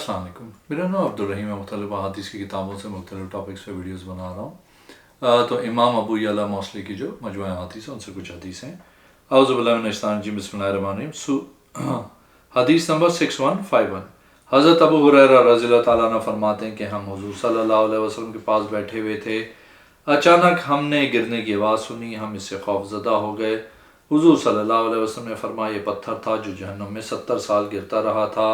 السلام علیکم، میرا نام عبدالرحیم ہے۔ مختلف احادیث کی کتابوں سے مختلف ٹاپکس پہ ویڈیوز بنا رہا ہوں۔ تو امام ابو یعلا موصلی کی جو مجموعہ احادیث ہیں ان سے کچھ حدیثیں۔ اعوذ باللہ من الشیطان الرجیم، بسم اللہ الرحمن الرحیم۔ حدیث نمبر 6151۔ حضرت ابو ہریرہ رضی اللہ تعالیٰ عنہ فرماتے ہیں کہ ہم حضور صلی اللہ علیہ وسلم کے پاس بیٹھے ہوئے تھے، اچانک ہم نے گرنے کی آواز سنی، ہم اس سے خوف زدہ ہو گئے۔ حضور صلی اللہ علیہ وسلم نے فرمایا یہ پتھر تھا جو جہنم میں 70 سال گرتا رہا تھا،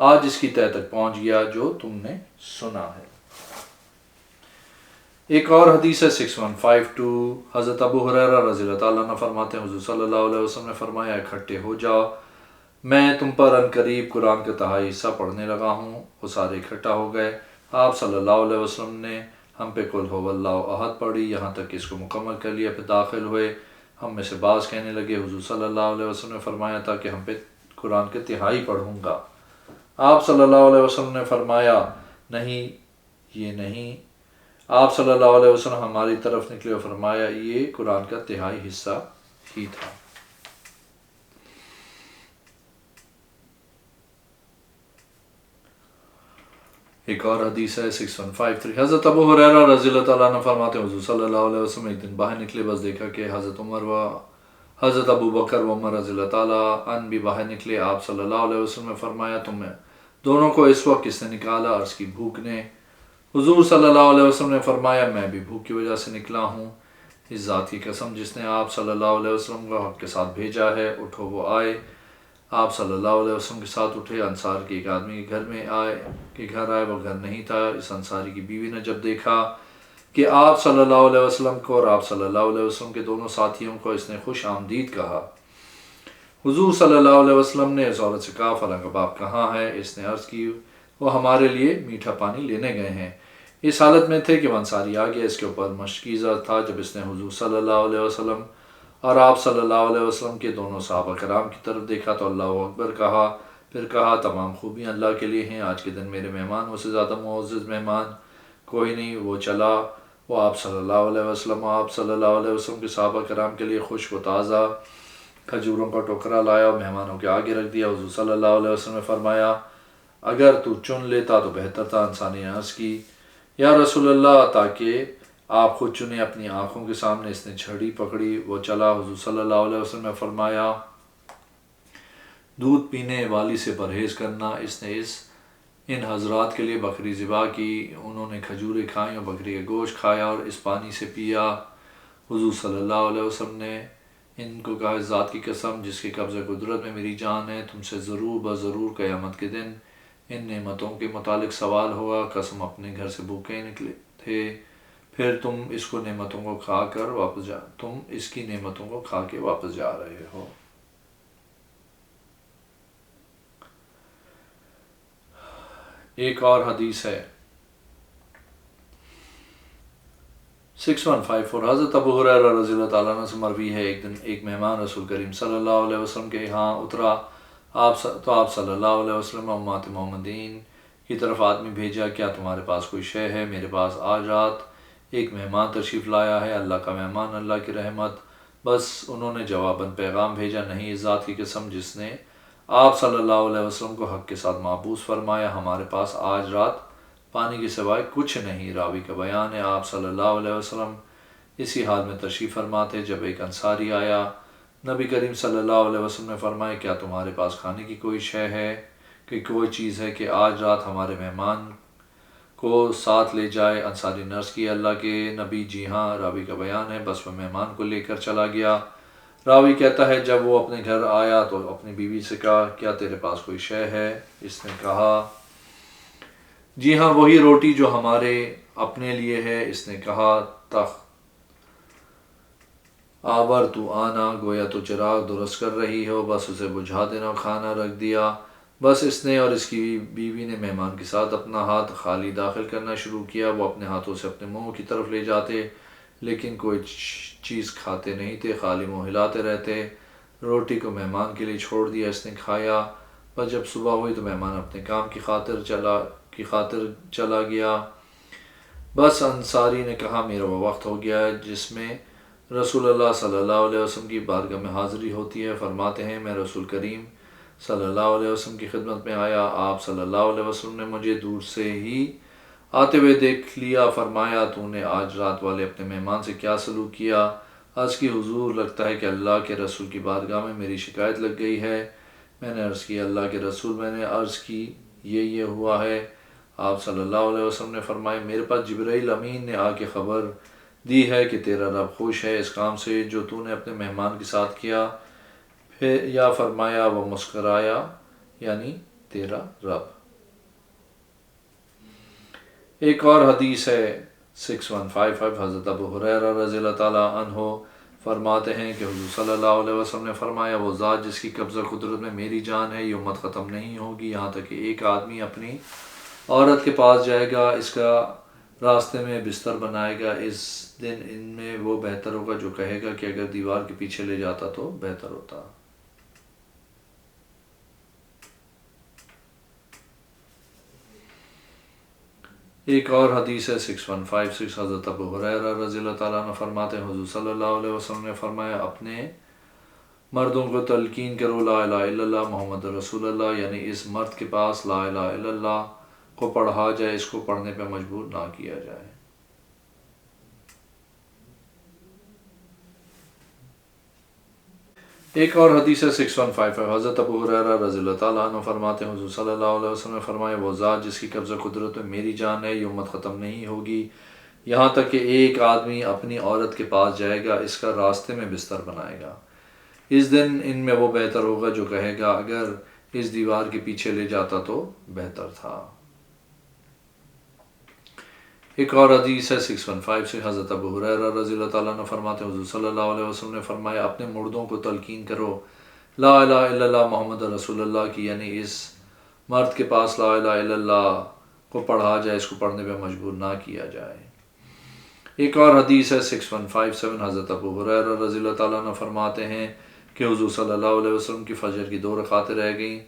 آج اس کی تہ تک پہنچ گیا جو تم نے سنا ہے۔ ایک اور حدیث ہے 6152۔ حضرت ابو ہریرہ رضی اللہ تعالیٰ عنہ فرماتے ہیں حضور صلی اللہ علیہ وسلم نے فرمایا اکٹھے ہو جاؤ، میں تم پر ان قریب قرآن کا تہائی حصہ پڑھنے لگا ہوں۔ وہ سارے اکٹھا ہو گئے، آپ صلی اللہ علیہ وسلم نے ہم پہ قل هو اللہ احد پڑھی، یہاں تک کہ اس کو مکمل کر لیا، پھر داخل ہوئے۔ ہم میں سے بعض کہنے لگے حضور صلی اللہ علیہ وسلم نے فرمایا تھا کہ ہم پہ قرآن کے تہائی پڑھوں گا۔ آپ صلی اللہ علیہ وسلم نے فرمایا نہیں، یہ نہیں۔ آپ صلی اللہ علیہ وسلم ہماری طرف نکلے اور فرمایا یہ قرآن کا تہائی حصہ ہی تھا۔ ایک اور حدیث ہے 6153۔ حضرت ابو ہریرہ رضی اللہ تعالیٰ عنہ فرماتے ہیں حضور صلی اللہ علیہ وسلم ایک دن باہر نکلے، بس دیکھا کہ حضرت عمر و حضرت ابو بکر و عمر رضی اللہ تعالیٰ عنہ بھی باہر نکلے۔ آپ صلی اللہ علیہ وسلم نے فرمایا تمہیں دونوں کو اس وقت کس نے نکالا؟ عرض کی بھوک نے۔ حضور صلی اللہ علیہ وسلم نے فرمایا میں بھی بھوک کی وجہ سے نکلا ہوں، اس ذات کی قسم جس نے آپ صلی اللہ علیہ وسلم کو حق کے ساتھ بھیجا ہے، اٹھو۔ وہ آئے، آپ صلی اللہ علیہ وسلم کے ساتھ اٹھے، انصار کے ایک آدمی کے گھر آئے، وہ گھر نہیں تھا۔ اس انصاری کی بیوی نے جب دیکھا کہ آپ صلی اللہ علیہ وسلم کو اور آپ صلی اللہ علیہ وسلم کے دونوں ساتھیوں کو اس نے خوش آمدید کہا۔ حضور صلی اللہ علیہ وسلم نے اس عورت سے کہا فلاں کا باپ کہاں ہے؟ اس نے عرض کی وہ ہمارے لیے میٹھا پانی لینے گئے ہیں۔ اس حالت میں تھے کہ وہ انصاری آ گیا، اس کے اوپر مشکیزہ تھا۔ جب اس نے حضور صلی اللہ علیہ وسلم اور آپ صلی اللہ علیہ وسلم کے دونوں صحابہ کرام کی طرف دیکھا تو اللہ اکبر کہا، پھر کہا تمام خوبیاں اللہ کے لیے ہیں، آج کے دن میرے مہمان سے زیادہ معزز مہمان کوئی نہیں۔ وہ چلا، وہ آپ صلی اللہ علیہ وسلم اور آپ صلی اللہ علیہ وسلم کے صحابہ کرام کے لیے خشک و تازہ کھجوروں کا ٹوکرا لایا اور مہمانوں کے آگے رکھ دیا۔ حضور صلی اللہ علیہ وسلم نے فرمایا اگر تو چن لیتا تو بہتر تھا۔ انسانی نے عرض کی یا رسول اللہ تاکہ آپ خود چنیں اپنی آنکھوں کے سامنے۔ اس نے چھڑی پکڑی، وہ چلا۔ حضور صلی اللہ علیہ وسلم نے فرمایا دودھ پینے والی سے پرہیز کرنا۔ اس نے ان حضرات کے لیے بکری ذبح کی، انہوں نے کھجوریں کھائیں اور بکری کا گوشت کھایا اور اس پانی سے پیا۔ حضور صلی اللہ علیہ وسلم نے ان کو کہا اس ذات کی قسم جس کے قبضہ قدرت میں میری جان ہے، تم سے ضرور بضرور قیامت کے دن ان نعمتوں کے متعلق سوال ہوگا۔ قسم اپنے گھر سے بھوکے نکلے تھے، پھر تم اس کی نعمتوں کو کھا کے واپس جا رہے ہو۔ ایک اور حدیث ہے 6154۔ حضرت ابو ہریرہ رضی اللہ تعالیٰ عنہ سے مروی ہے ایک دن ایک مہمان رسول کریم صلی اللہ علیہ وسلم کے یہاں اترا، آپ صلی اللہ علیہ وسلم امت محمدین کی طرف آدمی بھیجا کیا تمہارے پاس کوئی شے ہے؟ میرے پاس آج رات ایک مہمان تشریف لایا ہے، اللہ کا مہمان، اللہ کی رحمت۔ بس انہوں نے جواباً پیغام بھیجا نہیں، اس ذات کی قسم جس نے آپ صلی اللہ علیہ وسلم کو حق کے ساتھ محبوس فرمایا، ہمارے پاس آج رات پانی کے سوائے کچھ نہیں۔ راوی کا بیان ہے آپ صلی اللہ علیہ وسلم اسی حال میں تشریف فرما تھے جب ایک انصاری آیا، نبی کریم صلی اللہ علیہ وسلم نے فرمایا کیا تمہارے پاس کھانے کی کوئی شے ہے کہ کوئی چیز ہے کہ آج رات ہمارے مہمان کو ساتھ لے جائے؟ انصاری نے عرض کی اللہ کے نبی جی ہاں۔ راوی کا بیان ہے بس وہ مہمان کو لے کر چلا گیا۔ راوی کہتا ہے جب وہ اپنے گھر آیا تو اپنی بیوی سے کہا کیا تیرے پاس کوئی شے ہے؟ اس نے کہا جی ہاں وہی روٹی جو ہمارے اپنے لیے ہے۔ اس نے کہا تخت آور تو آنا، گویا تو چراغ درست کر رہی ہو، بس اسے بجھا دینا، کھانا رکھ دیا۔ بس اس نے اور اس کی بیوی نے مہمان کے ساتھ اپنا ہاتھ خالی داخل کرنا شروع کیا۔ وہ اپنے ہاتھوں سے اپنے منہ کی طرف لے جاتے لیکن کوئی چیز کھاتے نہیں تھے، خالی منہ ہلاتے رہتے۔ روٹی کو مہمان کے لیے چھوڑ دیا، اس نے کھایا۔ بس جب صبح ہوئی تو مہمان اپنے کام کی خاطر چلا گیا۔ بس انصاری نے کہا میرا وہ وقت ہو گیا ہے جس میں رسول اللہ صلی اللہ علیہ وسلم کی بارگاہ میں حاضری ہوتی ہے۔ فرماتے ہیں میں رسول کریم صلی اللہ علیہ وسلم کی خدمت میں آیا۔ آپ صلی اللہ علیہ وسلم نے مجھے دور سے ہی آتے ہوئے دیکھ لیا۔ فرمایا تو نے آج رات والے اپنے مہمان سے کیا سلوک کیا؟ عرض کی حضور لگتا ہے کہ اللہ کے رسول کی بارگاہ میں میری شکایت لگ گئی ہے۔ میں نے عرض کی اللہ کے رسول، میں نے عرض کی یہ ہوا ہے۔ آپ صلی اللہ علیہ وسلم نے فرمایا میرے پاس جبرائیل امین نے آ کے خبر دی ہے کہ تیرا رب خوش ہے اس کام سے جو تو نے اپنے مہمان کے ساتھ کیا۔ پھر یا فرمایا وہ مسکرایا، یعنی تیرا رب۔ ایک اور حدیث ہے 6155، حضرت ابو ہریرہ رضی اللہ تعالیٰ عنہ فرماتے ہیں کہ حضور صلی اللہ علیہ وسلم نے فرمایا وہ ذات جس کی قبضہ قدرت میں میری جان ہے، یہ امت ختم نہیں ہوگی یہاں تک کہ ایک آدمی اپنی عورت کے پاس جائے گا، اس کا راستے میں بستر بنائے گا، اس دن ان میں وہ بہتر ہوگا جو کہے گا کہ اگر دیوار کے پیچھے لے جاتا تو بہتر ہوتا۔ ایک اور حدیث ہے 6156، حضرت ابو ہریرہ رضی اللہ تعالیٰ عنہ فرماتے ہیں حضور صلی اللہ علیہ وسلم نے فرمایا اپنے مردوں کو تلقین کرو لا الہ الا اللہ محمد رسول اللہ، یعنی اس مرد کے پاس لا الہ الا اللہ کو پڑھا جائے، اس کو پڑھنے پہ مجبور نہ کیا جائے۔ ایک اور حدیث ہے 6155، حضرت ابو ہریرہ رضی اللہ تعالیٰ عنہ فرماتے ہیں حضور صلی اللہ علیہ وسلم نے فرمایا وہ ذات جس کی قبضہ قدرت میں میری جان ہے، یہ امت ختم نہیں ہوگی یہاں تک کہ ایک آدمی اپنی عورت کے پاس جائے گا، اس کا راستے میں بستر بنائے گا، اس دن ان میں وہ بہتر ہوگا جو کہے گا اگر اس دیوار کے پیچھے لے جاتا تو بہتر تھا۔ ایک اور حدیث ہے 615 سے، حضرت ابو ہریرہ رضی اللہ تعالیٰ عنہ فرماتے ہیں حضور صلی اللہ علیہ وسلم نے فرمایا اپنے مردوں کو تلقین کرو لا الہ الا اللہ محمد رسول اللہ کی، یعنی اس مرد کے پاس لا الہ الا اللہ کو پڑھا جائے، اس کو پڑھنے پہ مجبور نہ کیا جائے۔ ایک اور حدیث ہے 6157، حضرت ابو ہریرہ رضی اللہ تعالیٰ عنہ فرماتے ہیں کہ حضور صلی اللہ علیہ وسلم کی فجر کی 2 رکعتیں رہ گئیں،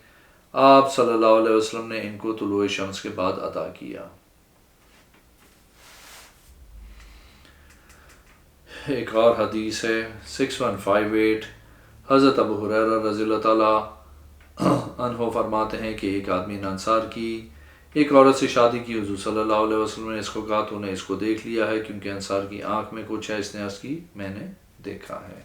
آپ صلی اللہ علیہ وسلم نے ان کو طلوع شمس کے بعد ادا کیا۔ ایک اور حدیث ہے 6158، حضرت ابو ہریرہ رضی اللہ تعالیٰ عنہ فرماتے ہیں کہ ایک آدمی نے انصار کی ایک عورت سے شادی کی، حضور صلی اللہ علیہ وسلم نے اس کو کہا تو نے اس کو دیکھ لیا ہے کیونکہ انصار کی آنکھ میں کچھ ہے، اس نے عرض کی میں نے دیکھا ہے۔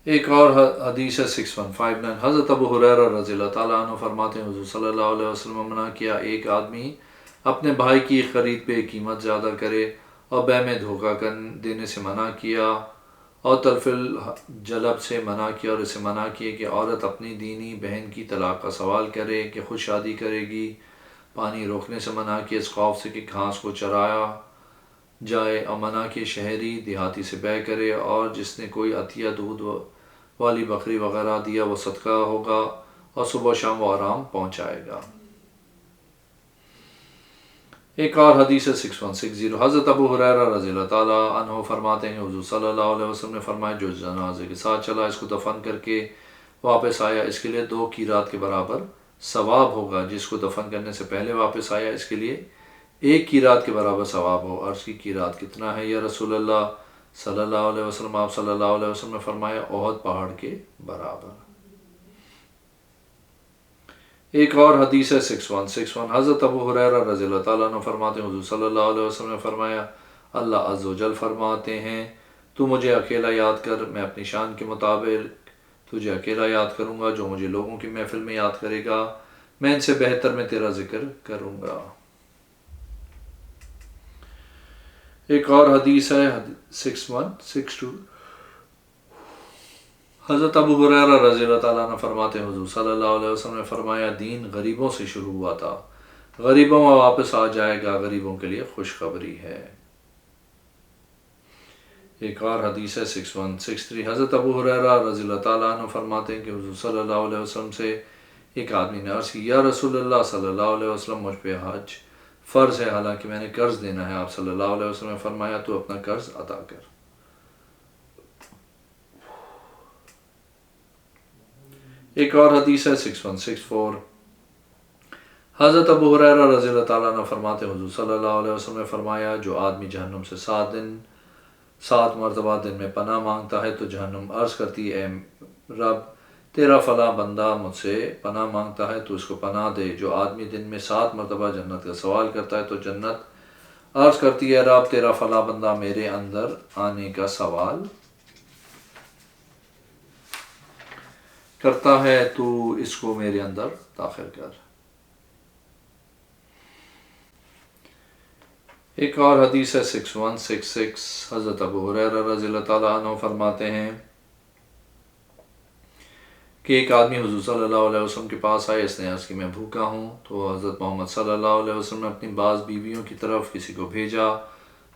ایک اور حدیث ہے 6159، حضرت ابو ہریرہ رضی اللہ تعالیٰ عنہ فرماتے ہیں حضور صلی اللہ علیہ وسلم نے منع کیا ایک آدمی اپنے بھائی کی خرید پہ قیمت زیادہ کرے اور بے میں دھوکہ دینے سے منع کیا، اور تلف الجلب سے منع کیا، اور اسے منع کیا کہ عورت اپنی دینی بہن کی طلاق کا سوال کرے کہ خود شادی کرے گی، پانی روکنے سے منع کیا اس خوف سے کہ گھاس کو چرایا جائے، اور منع کیا شہری دیہاتی سے بیع کرے، اور جس نے کوئی عطیہ دودھ والی بکری وغیرہ دیا وہ صدقہ ہوگا اور صبح شام وہ آرام پہنچائے گا۔ ایک اور حدیث ہے 6160، حضرت ابو ہریرہ رضی اللہ تعالیٰ عنہ فرماتے ہیں حضور صلی اللہ علیہ وسلم نے فرمایا جو جنازے کے ساتھ چلا اس کو دفن کر کے واپس آیا اس کے لیے 2 قیرات کے برابر ثواب ہوگا، جس کو دفن کرنے سے پہلے واپس آیا اس کے لیے 1 قیرات کے برابر ثواب ہو۔ عرض کی قیرات کتنا ہے یا رسول اللہ صلی اللہ علیہ وسلم؟ آپ صلی اللہ علیہ وسلم نے فرمایا احد پہاڑ کے برابر۔ ایک اور حدیث ہے 6161، حضرت ابو ہریرہ رضی اللہ تعالیٰ عنہ فرماتے ہیں حضور صلی اللہ علیہ وسلم نے فرمایا اللہ عز و جل فرماتے ہیں تو مجھے اکیلا یاد کر، میں اپنی شان کے مطابق تجھے اکیلا یاد کروں گا، جو مجھے لوگوں کی محفل میں یاد کرے گا میں ان سے بہتر میں تیرا ذکر کروں گا۔ ایک اور حدیث ہے 6162، حضرت ابو ہریرہ رضی اللہ تعالیٰ عنہ فرماتے ہیں حضور صلی اللہ علیہ وسلم نے فرمایا دین غریبوں سے شروع ہوا تھا، غریبوں میں واپس آ جائے گا، غریبوں کے لیے خوشخبری ہے۔ ایک اور حدیث ہے 6163، حضرت ابو ہریرہ رضی اللہ تعالیٰ عنہ فرماتے ہیں کہ حضور صلی اللہ علیہ وسلم سے ایک آدمی نے عرض کی یا رسول اللہ صلی اللہ علیہ وسلم مجھ پہ حج فرض ہے حالانکہ میں نے قرض دینا ہے۔ آپ صلی اللہ علیہ وسلم نے فرمایا تو اپنا قرض ادا کر۔ ایک اور حدیث ہے 6164، حضرت ابو ہریرہ رضی اللہ تعالیٰ عنہ فرماتے ہیں حضور صلی اللہ علیہ وسلم نے فرمایا جو آدمی جہنم سے 7 دن 7 مرتبہ دن میں پناہ مانگتا ہے تو جہنم عرض کرتی ہے اے رب تیرا فلاں بندہ مجھ سے پناہ مانگتا ہے تو اس کو پناہ دے۔ جو آدمی دن میں 7 مرتبہ جنت کا سوال کرتا ہے تو جنت عرض کرتی ہے رب تیرا فلاں بندہ میرے اندر آنے کا سوال کرتا ہے تو اس کو میرے اندر داخل کر۔ ایک اور حدیث ہے 6166 حضرت ابو ہریرہ رضی اللہ تعالیٰ عنہ فرماتے ہیں کہ ایک آدمی حضور صلی اللہ علیہ وسلم کے پاس آئے، اس نے عرض کی میں بھوکا ہوں، تو حضرت محمد صلی اللہ علیہ وسلم نے اپنی بعض بیویوں کی طرف کسی کو بھیجا،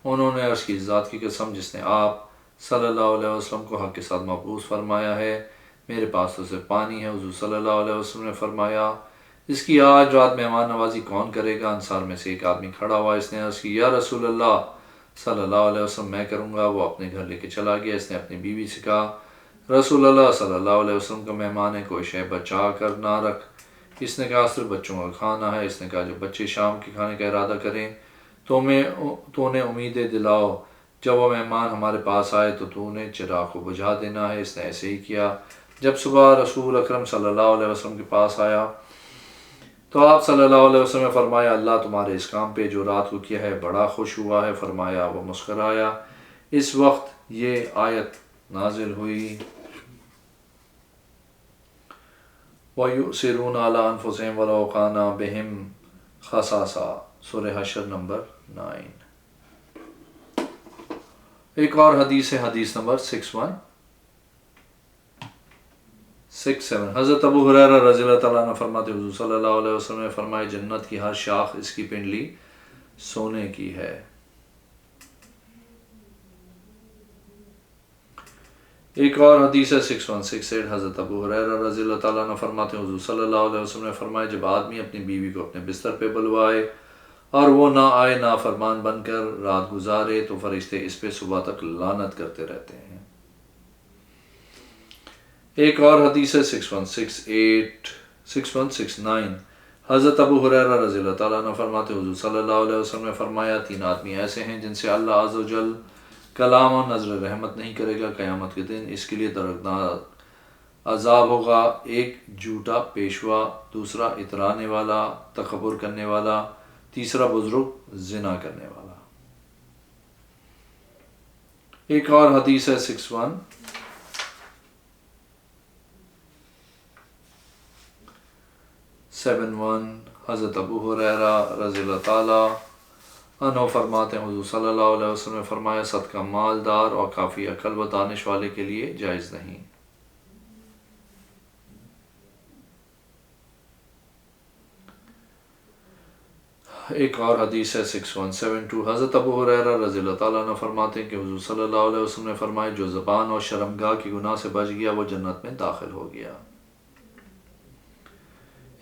انہوں نے عرض کی ذات کی قسم جس نے آپ صلی اللہ علیہ وسلم کو حق کے ساتھ مبعوث فرمایا ہے، میرے پاس تو صرف پانی ہے۔ حضور صلی اللہ علیہ وسلم نے فرمایا اس کی آج رات مہمان نوازی کون کرے گا؟ انصار میں سے ایک آدمی کھڑا ہوا، اس نے عرض کی یا رسول اللہ صلی اللہ علیہ وسلم میں کروں گا۔ وہ اپنے گھر لے کے چلا گیا۔ اس نے اپنی بیوی سے کہا رسول اللہ صلی اللہ علیہ وسلم کا مہمان ہے، کوئی شے بچا کر نہ رکھ۔ اس نے کہا صرف بچوں کا کھانا ہے۔ اس نے کہا جو بچے شام کے کھانے کا ارادہ کریں تو انہیں امیدیں دلاؤ، جب وہ مہمان ہمارے پاس آئے تو انہیں چراغ کو بجھا دینا ہے۔ اس نے ایسے ہی کیا۔ جب صبح رسول اکرم صلی اللہ علیہ وسلم کے پاس آیا تو آپ صلی اللہ علیہ وسلم نے فرمایا اللہ تمہارے اس کام پہ جو رات کو کیا ہے بڑا خوش ہوا ہے۔ فرمایا وہ مسکرایا۔ اس وقت یہ آیت نازل ہوئی وَيُؤْثِرُونَ عَلَىٰ أَنفُسِهِمْ وَلَوْ كَانَ بِهِمْ خَصَاصَةٌ سورہ حشر نمبر 9۔ ایک اور حدیث ہے، حدیث نمبر 6167 حضرت ابو ہریرہ رضی اللہ تعالیٰ عنہ فرماتے حضور صلی اللہ علیہ وسلم نے فرمایا جنت کی ہر شاخ اس کی پنڈلی سونے کی ہے۔ ایک اور حدیث ہے 6168 حضرت ابو ہریرہ رضی اللہ تعالیٰ عنہ فرماتے حضور صلی اللہ علیہ وسلم نے فرمایا جب آدمی اپنی بیوی کو اپنے بستر پہ بلوائے اور وہ نہ آئے، نافرمان بن کر رات گزارے تو فرشتے اس پہ صبح تک لعنت کرتے رہتے ہیں۔ ایک اور حدیث ہے 6169 حضرت ابو ہریرہ رضی اللہ تعالیٰ عنہ فرماتے حضور صلی اللہ علیہ وسلم نے فرمایا 3 آدمی ایسے ہیں جن سے اللہ عز و جل کلام اور نظر رحمت نہیں کرے گا قیامت کے دن، اس کے لیے دردناک عذاب ہوگا۔ ایک جھوٹا پیشوا، دوسرا اترانے والا، تکبر کرنے والا، تیسرا بزرگ زنا کرنے والا۔ ایک اور حدیث ہے 6171 حضرت ابو ہریرہ رضی اللہ تعالیٰ عنہ فرماتے ہیں حضور صلی اللہ علیہ وسلم نے فرمایا صدقہ مالدار اور کافی عقل و دانش والے کے لیے جائز نہیں۔ ایک اور حدیث ہے 6172 حضرت ابو ہریرہ رضی اللہ تعالیٰ عنہ فرماتے ہیں کہ حضور صلی اللہ علیہ وسلم نے فرمایا جو زبان اور شرمگاہ کی گناہ سے بچ گیا وہ جنت میں داخل ہو گیا۔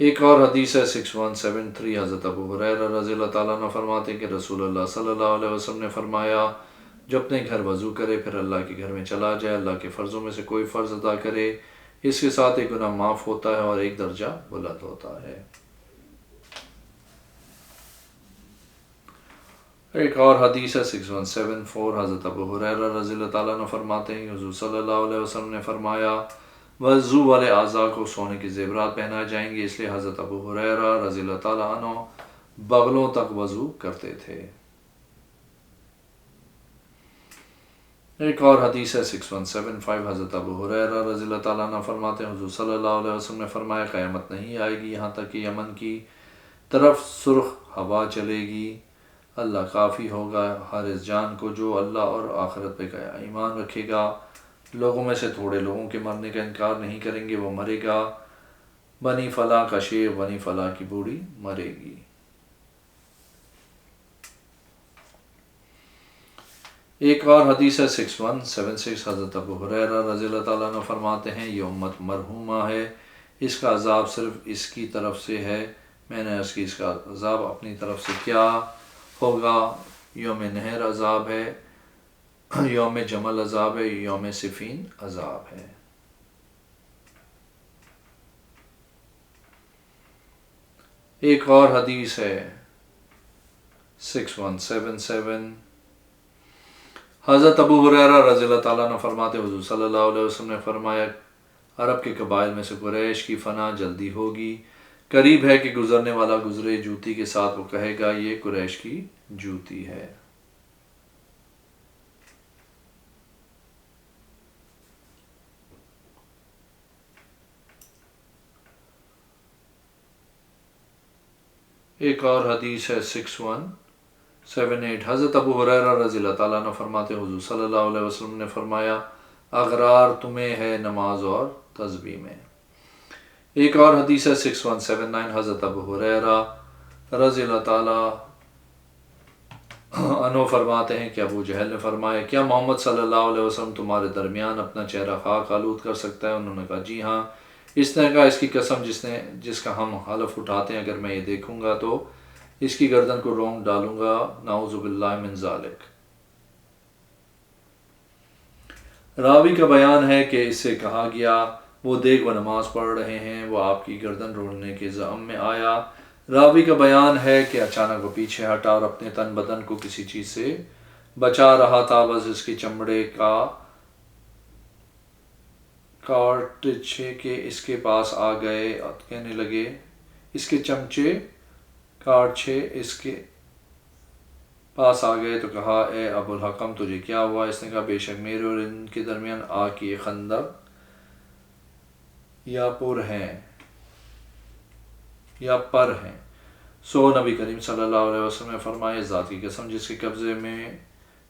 ایک اور حدیث ہے 6173 حضرت ابو ہریرہ رضی اللہ تعالیٰ عنہ فرماتے ہیں کہ رسول اللہ صلی اللہ علیہ وسلم نے فرمایا جو اپنے گھر وضو کرے پھر اللہ کے گھر میں چلا جائے، اللہ کے فرضوں میں سے کوئی فرض ادا کرے، اس کے ساتھ ایک گناہ معاف ہوتا ہے اور ایک درجہ بلند ہوتا ہے۔ ایک اور حدیث ہے 6174 حضرت ابو ہریرہ رضی اللہ تعالیٰ عنہ فرماتے ہیں کہ حضور صلی اللہ علیہ وسلم نے فرمایا وضو والے اعضاء کو سونے کے زیورات پہنائے جائیں گے، اس لیے حضرت ابو ہریرہ رضی اللہ تعالیٰ عنہ بغلوں تک وضو کرتے تھے۔ ایک اور حدیث ہے 6175 حضرت ابو ہریرہ رضی اللہ تعالیٰ عنہ فرماتے ہیں حضور صلی اللہ علیہ وسلم نے فرمایا قیامت نہیں آئے گی یہاں تک کہ یمن کی طرف سرخ ہوا چلے گی، اللہ کافی ہوگا ہر اس جان کو جو اللہ اور آخرت پہ ایمان رکھے گا۔ لوگوں میں سے تھوڑے لوگوں کے مرنے کا انکار نہیں کریں گے، وہ مرے گا، بنی فلاں کا شیر، بنی فلاں کی بوڑھی مرے گی۔ ایک اور حدیث ہے 6176 حضرت ابو ہریرہ رضی اللہ تعالیٰ عنہ فرماتے ہیں یہ امت مرحومہ ہے، اس کا عذاب صرف اس کی طرف سے ہے۔ میں نے اس کا عذاب اپنی طرف سے کیا ہوگا؟ یوم نہر عذاب ہے، یوم جمل عذاب ہے، یوم صفین عذاب ہے۔ ایک اور حدیث ہے 6177 حضرت ابو ہریرہ رضی اللہ تعالیٰ عنہ فرماتے حضور صلی اللہ علیہ وسلم نے فرمایا عرب کے قبائل میں سے قریش کی فنا جلدی ہوگی، قریب ہے کہ گزرنے والا گزرے جوتی کے ساتھ، وہ کہے گا یہ قریش کی جوتی ہے۔ ایک اور حدیث ہے 6178، حضرت ابو ہریرہ رضی اللہ تعالیٰ عنہ فرماتے حضور صلی اللہ علیہ وسلم نے فرمایا اغرار تمہیں ہے نماز اور تسبیح میں۔ ایک اور حدیث ہے 6179، حضرت ابو ہریرہ رضی اللہ تعالیٰ عنہ فرماتے ہیں کہ ابو جہل نے فرمایا کیا محمد صلی اللہ علیہ وسلم تمہارے درمیان اپنا چہرہ خاک آلود کر سکتا ہے؟ انہوں نے کہا جی ہاں۔ اس نے کہا اس کی قسم جس کا ہم حلف اٹھاتے ہیں اگر میں یہ دیکھوں گا تو اس کی گردن کو رونگ ڈالوں گا، نعوذ باللہ من ذالک۔ راوی کا بیان ہے کہ اس سے کہا گیا وہ دیکھ وہ نماز پڑھ رہے ہیں، وہ آپ کی گردن روڑنے کے زعم میں آیا۔ راوی کا بیان ہے کہ اچانک وہ پیچھے ہٹا اور اپنے تن بدن کو کسی چیز سے بچا رہا تھا، بس اس کے چمڑے کا کارٹچے کے اس کے پاس آ گئے، کہنے لگے اس کے چمچے کارچے اس کے پاس آ گئے تو کہا اے ابو الحکم تجھے کیا ہوا؟ اس نے کہا بے شک میرے اور ان کے درمیان آگ کی ایک خندق یا پر ہیں۔ سو نبی کریم صلی اللہ علیہ وسلم نے فرمایا ذات کی قسم جس کے قبضے میں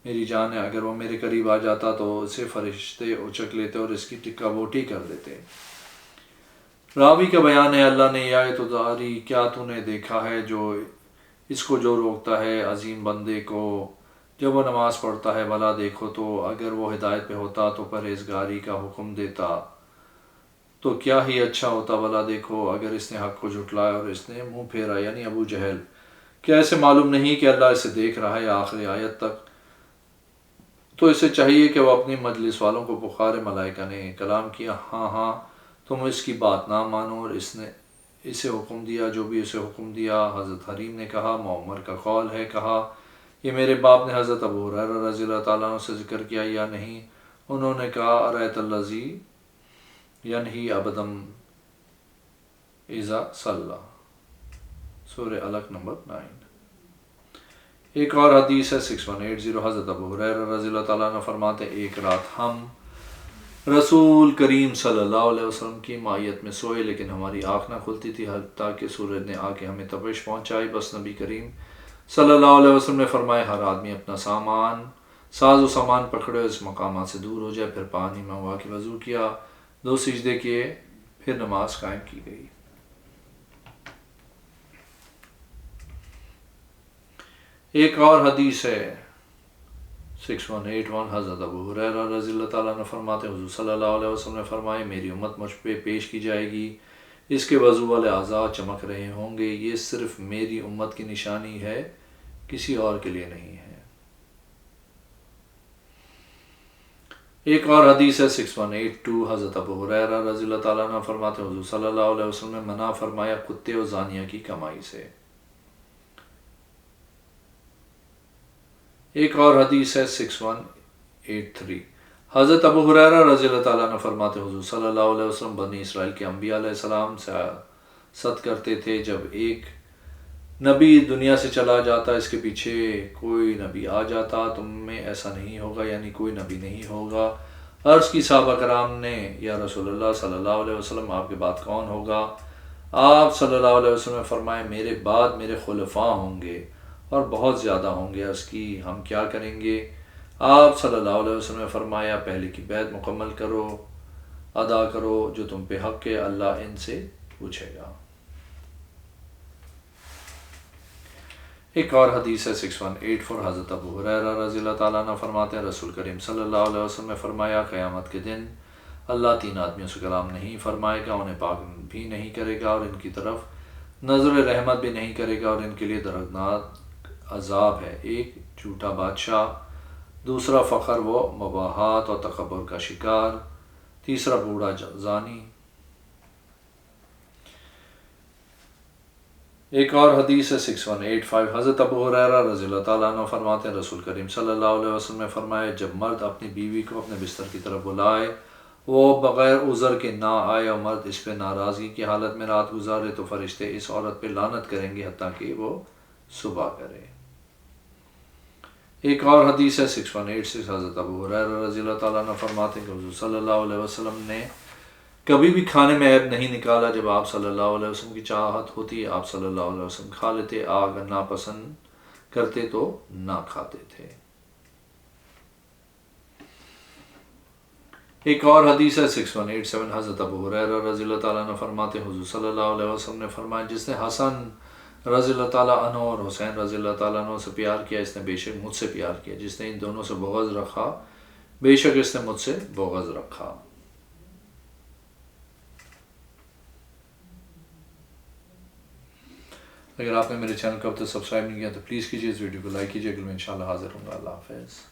میری جان ہے، اگر وہ میرے قریب آ جاتا تو اسے فرشتے اچک لیتے اور اس کی ٹکا بوٹی کر دیتے۔ راوی کا بیان ہے اللہ نے یہ آیت اتاری کیا تو نے دیکھا ہے اس کو جو روکتا ہے عظیم بندے کو جب وہ نماز پڑھتا ہے، بھلا دیکھو تو اگر وہ ہدایت پہ ہوتا تو پرہیزگاری کا حکم دیتا تو کیا ہی اچھا ہوتا، بھلا دیکھو اگر اس نے حق کو جھٹلایا اور اس نے منہ پھیرا، یعنی ابو جہل، کیا اسے معلوم نہیں کہ اللہ اسے دیکھ رہا ہے آخری آیت تک؟ تو اسے چاہیے کہ وہ اپنی مجلس والوں کو پکارے۔ ملائکہ نے کلام کیا ہاں ہاں تم اس کی بات نہ مانو، اور اس نے اسے حکم دیا جو بھی اسے حکم دیا۔ حضرت حریم نے کہا معمر کا قول ہے، کہا یہ میرے باپ نے حضرت ابو ہریرہ رضی اللہ تعالیٰ عنہ سے ذکر کیا یا نہیں؟ انہوں نے کہا ارایت الذی ینہی عبدا اذا صلی، سورہ علق نمبر 9۔ ایک اور حدیث ہے 6180، حضرت ابو ہریرہ رضی اللہ تعالیٰ عنہ فرماتے ایک رات ہم رسول کریم صلی اللہ علیہ وسلم کی معیت میں سوئے، لیکن ہماری آنکھ نہ کھلتی تھی حتیٰ کہ سورج نے آ کے ہمیں تپش پہنچائی۔ بس نبی کریم صلی اللہ علیہ وسلم نے فرمایا ہر آدمی اپنا ساز و سامان پکڑے، اس مقامات سے دور ہو جائے۔ پھر پانی منگوا کے وضو کیا، 2 سجدے کیے، پھر نماز قائم کی گئی۔ ایک اور حدیث ہے 6181، حضرت ابو ہریرہ رضی اللہ تعالیٰ عنہ فرماتے حضور صلی اللہ علیہ وسلم نے فرمایا میری امت مجھ پہ پیش کی جائے گی، اس کے وضو والے اعضاء چمک رہے ہوں گے، یہ صرف میری امت کی نشانی ہے، کسی اور کے لیے نہیں ہے۔ ایک اور حدیث ہے 6182، حضرت ابو ہریرہ رضی اللہ تعالیٰ عنہ فرماتے حضور صلی اللہ علیہ وسلم نے منع فرمایا کتے اور زانیہ کی کمائی سے۔ ایک اور حدیث ہے 6183، حضرت ابو ہریرہ رضی اللہ تعالیٰ عنہ فرماتے حضور صلی اللہ علیہ وسلم بنی اسرائیل کے انبیاء علیہ السلام سے ست کرتے تھے، جب ایک نبی دنیا سے چلا جاتا اس کے پیچھے کوئی نبی آ جاتا، تم میں ایسا نہیں ہوگا، یعنی کوئی نبی نہیں ہوگا۔ عرض کی صحابہ کرام نے یا رسول اللہ صلی اللہ علیہ وسلم آپ کے بعد کون ہوگا؟ آپ صلی اللہ علیہ وسلم نے فرمایا میرے بعد میرے خلفاء ہوں گے اور بہت زیادہ ہوں گے۔ عرض کی ہم کیا کریں گے؟ آپ صلی اللہ علیہ وسلم نے فرمایا پہلے کی بیعت مکمل کرو، ادا کرو جو تم پہ حق ہے، اللہ ان سے پوچھے گا۔ ایک اور حدیث ہے 6184، حضرت ابو ہریرہ رضی اللہ تعالیٰ عنہ فرماتے ہیں رسول کریم صلی اللہ علیہ وسلم نے فرمایا قیامت کے دن اللہ 3 آدمیوں سے کلام نہیں فرمائے گا، انہیں پاک بھی نہیں کرے گا اور ان کی طرف نظر رحمت بھی نہیں کرے گا، اور ان کے لیے دردناک عذاب ہے۔ ایک جھوٹا بادشاہ، دوسرا فخر و مباحات اور تکبر کا شکار، تیسرا بوڑھا زانی۔ ایک اور حدیث ہے 6185، حضرت ابو ہریرہ رضی اللہ تعالیٰ عنہ فرماتے ہیں رسول کریم صلی اللہ علیہ وسلم نے فرمایا جب مرد اپنی بیوی کو اپنے بستر کی طرف بلائے وہ بغیر عذر کے نہ آئے اور مرد اس پہ ناراضگی کی حالت میں رات گزارے تو فرشتے اس عورت پہ لعنت کریں گے حتیٰ کہ وہ صبح کرے۔ ایک اور حدیث ہے 6186، حضرت ابو ہریرہ رضی اللہ تعالیٰ عنہ فرماتے ہیں کہ حضور صلی اللہ علیہ وسلم نے کبھی بھی کھانے میں عیب نہیں نکالا۔ جب آپ صلی اللہ علیہ وسلم کی چاہت ہوتی آپ صلی اللہ علیہ وسلم کھا لیتے، اگر ناپسند کرتے تو نہ کھاتے تھے۔ ایک اور حدیث ہے 6187، حضرت ابو ہریرہ رضی اللہ تعالیٰ عنہ فرماتے ہیں حضور صلی اللہ علیہ وسلم نے فرمایا جس نے حسن رضی اللہ تعالیٰ عنہ اور حسین رضی اللہ تعالیٰ عنہ سے پیار کیا اس نے بے شک مجھ سے پیار کیا، جس نے ان دونوں سے بغض رکھا بے شک اس نے مجھ سے بغض رکھا۔ اگر آپ نے میرے چینل کو اب تک سبسکرائب نہیں کیا تو پلیز کیجیے، اس ویڈیو کو لائک کیجیے۔ اگلے میں انشاءاللہ حاضر ہوں گا۔ اللہ حافظ۔